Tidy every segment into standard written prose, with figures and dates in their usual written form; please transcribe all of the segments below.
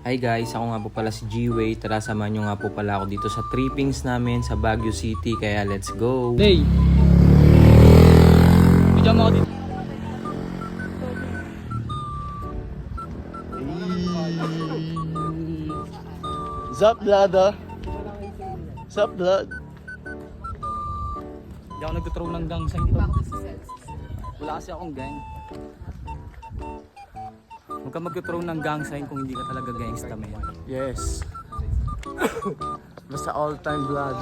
Hi guys, ako nga po pala si G-Way. Tara, samahan nyo nga po pala ako dito sa trippings namin sa Baguio City. Kaya let's go! Hey! Bidyo mo ako dito. Sup, blood, Sup, blood? Hindi ako nagtutrong ng gang sign dito. Wala kasi akong gang. Huwag ka magtutrong ng gang sign kung hindi ka talaga gangsta, man. Yes. Basta all-time blood,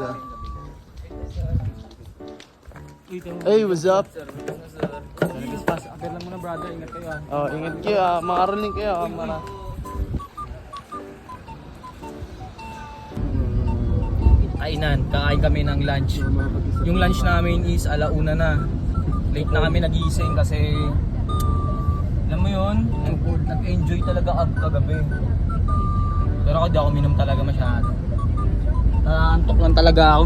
Hey, what's up? Apir lang muna, brother. Ingat kayo, Oh, ingat kayo, makaraling kayo, Kainan, kakain kami ng lunch. Yung lunch namin is alauna na. Late na kami nagising kasi alam mo yun, nag-enjoy talaga kagabi. Pero ako di ako minom talaga masyado. Naantok lang talaga ako.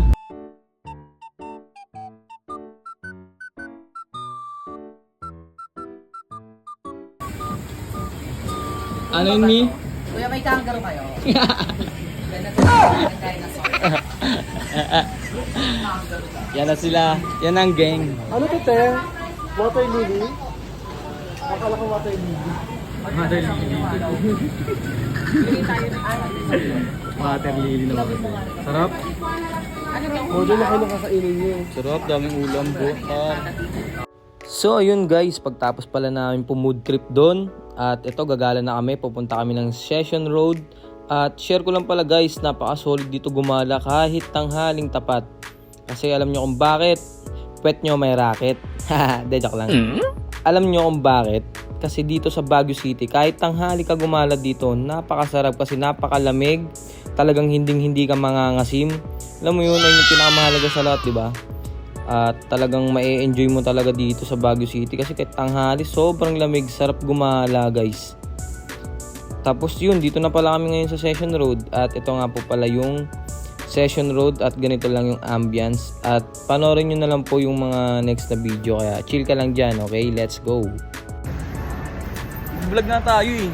Ano yun, Mi? Kuya, may kangaroo kayo? Yan na sila. Yan ang gang. Ano to, te? Water lily? Akala ko water lily. Water lily. Water lily naman. Sarap. O, doon na kayo nakakainin nyo. Sarap. Daming ulam, buka. So ayun guys, pagtapos pala namin po mood trip doon. At ito, gagala na kami. Pupunta kami ng Session Road. At share ko lang pala guys, napaka-solid dito gumala kahit tanghaling tapat. Kasi alam nyo kung bakit, pwet nyo may racket. Haha, joke lang. Alam nyo kung bakit? Kasi dito sa Baguio City, kahit tanghali ka gumala dito, napakasarap kasi napakalamig. Talagang hindi ka mangangasim. Alam mo yun, ayun yung pinakamahalaga sa lahat, di ba? At talagang ma-enjoy mo talaga dito sa Baguio City kasi kahit tanghali, sobrang lamig, sarap gumala guys. Tapos yun, dito na pala kami ngayon sa Session Road. At ito nga po pala yung Session Road at ganito lang yung ambience. At panoorin nyo na lang po yung mga next na video. Kaya chill ka lang dyan, okay? Let's go! Vlog na tayo eh.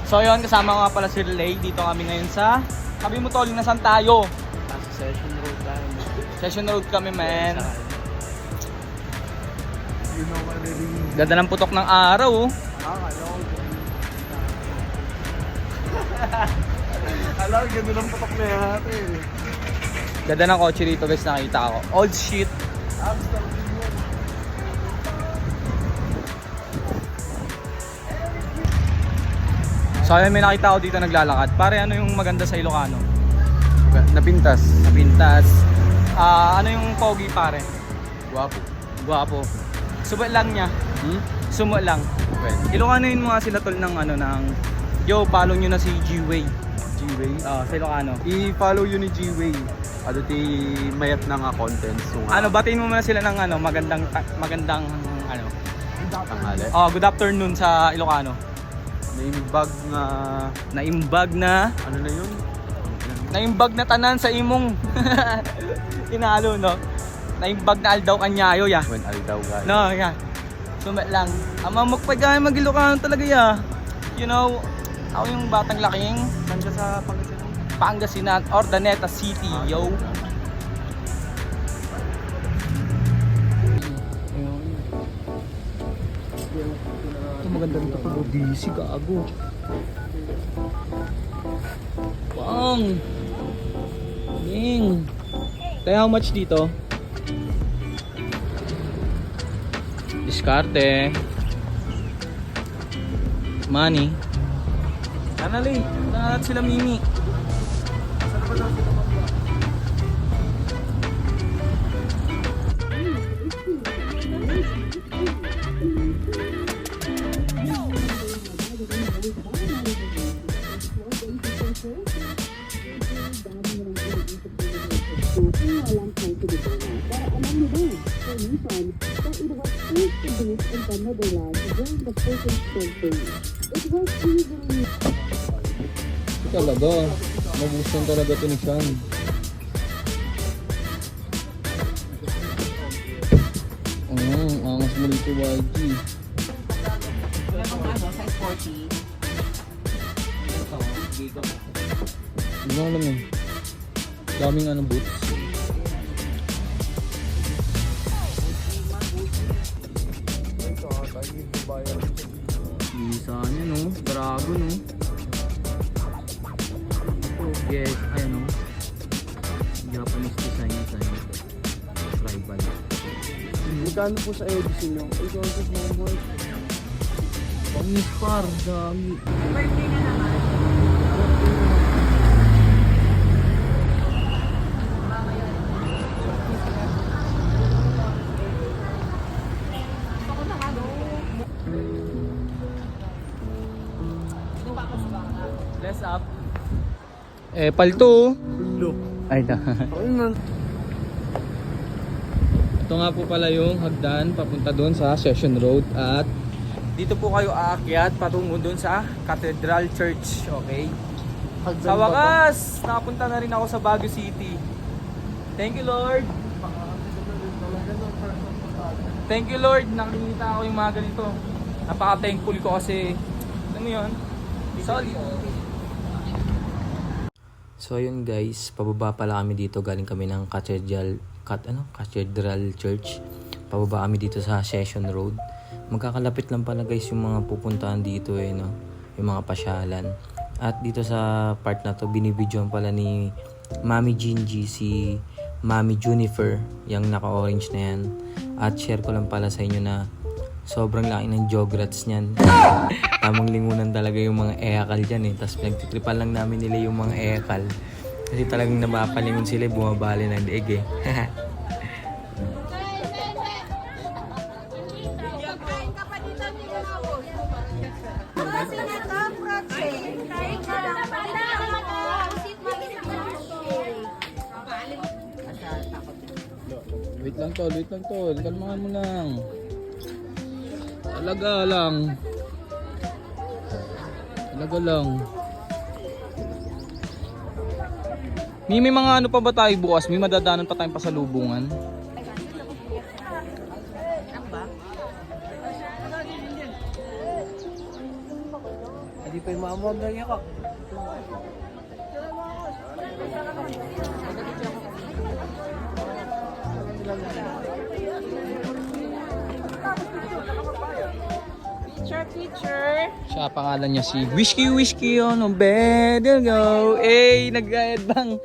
So yun, kasama ko nga pala si Relay. Dito kami ngayon sa sabi mo tol, nasan tayo? Nasa Session Road tayo. Session Road kami, man. You know what it is. Ganda ng putok ng araw oh. Alam, ganda ng patok na yan, Ganda ng kotse dito guys, nakita ko. Old shit. So ayun, may nakita ko dito naglalakad. Pare, ano yung maganda sa Ilocano? Napintas. Napintas. Ano yung pogi pare? Guwapo. Guwapo. Subo lang niya. Sumo lang. Well, Ilocanoin mo nga sila tol ng ano ng yo, follow nyo na si G-Way. G-Way. Sa Ilocano. I-follow yun ni G-Way. Ano ti mayat na nga contents. Ano, batiin mo muna sila ng ano, magandang ano. Tanghali. Good afternoon sa Ilocano. Naimbag na... Naimbag na, Ano na yun? naimbag na tanan sa imong. Inalo, no? Naimbag na aldaw kanyayo, ya. When aldaw guys. No, ya. Sumat lang. Ama magpagay mag-Ilocano talaga, ya. You know, ako yung batang laking Saan ka sa Pangasinan? Pangasinan, Ordaneta City, yo. Ito maganda nito pa, busy gago. Bang! Ding! Kaya how much dito? Diskarte. Money. Tanali, nangalat sila Mimi. Talaga, magustuhan talaga ito ni Sean. Angas mo rito YG. Size 40. Hindi mo alam eh. Daming ano boots. Isa niya no, Dragon no. Oh, yes, ayan no. Japanese design yung sign. Tribal. Magkano po sa edition nyo? Ikaw sa mga boy. Pangis par, dami. Less up. Palto. Look. Ay da. Ayun. Ito nga po pala yung hagdan papunta doon sa Session Road at dito po kayo aakyat patungo doon sa Cathedral Church, okay? Sa wakas, nakapunta na rin ako sa Baguio City. Thank you Lord. Thank you Lord, nakikita ako yung mga ganito. Napaka-thankful ko kasi, alam mo yun, solid. So ayun guys, pababa pala kami dito, galing kami ng Cathedral Church. Pababa kami dito sa Session Road. Magkakalapit lang pala guys yung mga pupuntahan dito no, yung mga pasyalan. At dito sa part na to, binibidyoan pala ni Mami Gingy si Mami Junifer, yung naka-orange na yan. At share ko lang pala sa inyo na sobrang laki ng jograts niyan. Tamang lingunan talaga yung mga eakal dyan Tapos pinagtitripan lang namin nila yung mga eakal. Kasi talagang napapalingon sila, bumabali ng leeg Wait lang tol. Kalmahan mo lang. Talaga lang. May mga ano pa ba tayo bukas? May madadaanan pa tayong pasalubungan? Hindi pa yung mamamag na niya ka. Picture. Siya, pangalan niya si Whiskey on a better go. Nag-guide bang.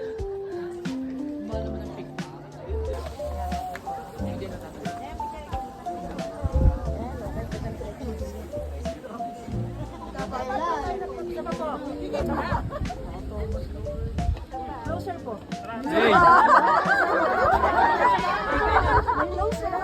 Closer po. Hey. Closer.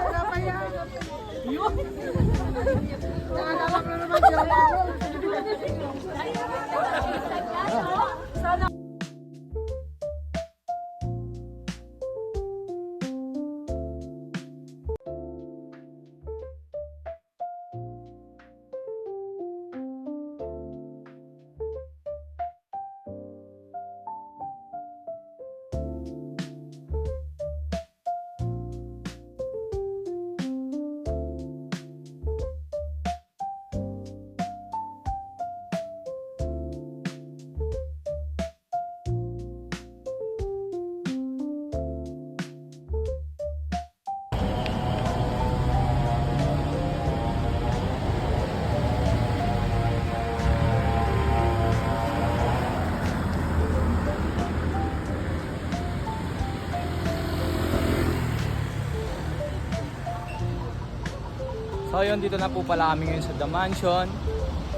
So yun, dito na po pala kami ngayon sa The Mansion.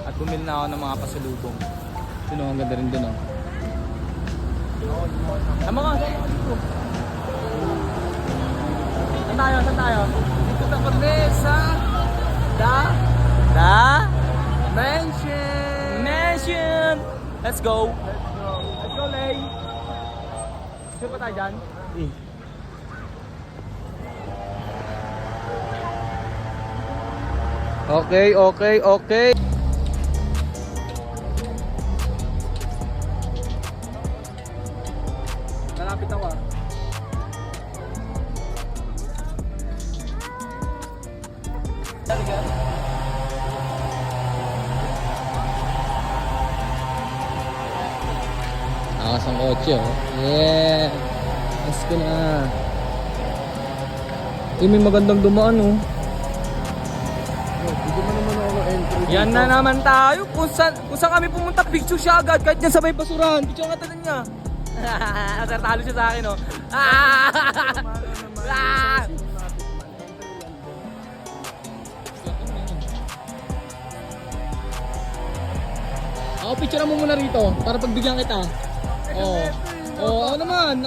At bumili na ako ng mga pasalubong. Ito ang ganda rin dun Tama ka, dito. Saan tayo? Dito na kami sa The Mansion! Let's go, Lay! Sure pa tayo dyan? Okay. Malapit ako Lakas ang kotse, oh. Yeah! Let's go na. May magandang dumaan, oh. Hindi mo naman ako entry. Yan na naman tayo. Kung saan kami pumunta, picture siya agad. Kahit niya sabay basurahan, picture nga tanan niya. Sir, talo siya sa akin, oh. Ako, picture mo muna rito para pagbigyan kita. Oo. Oo, ako naman.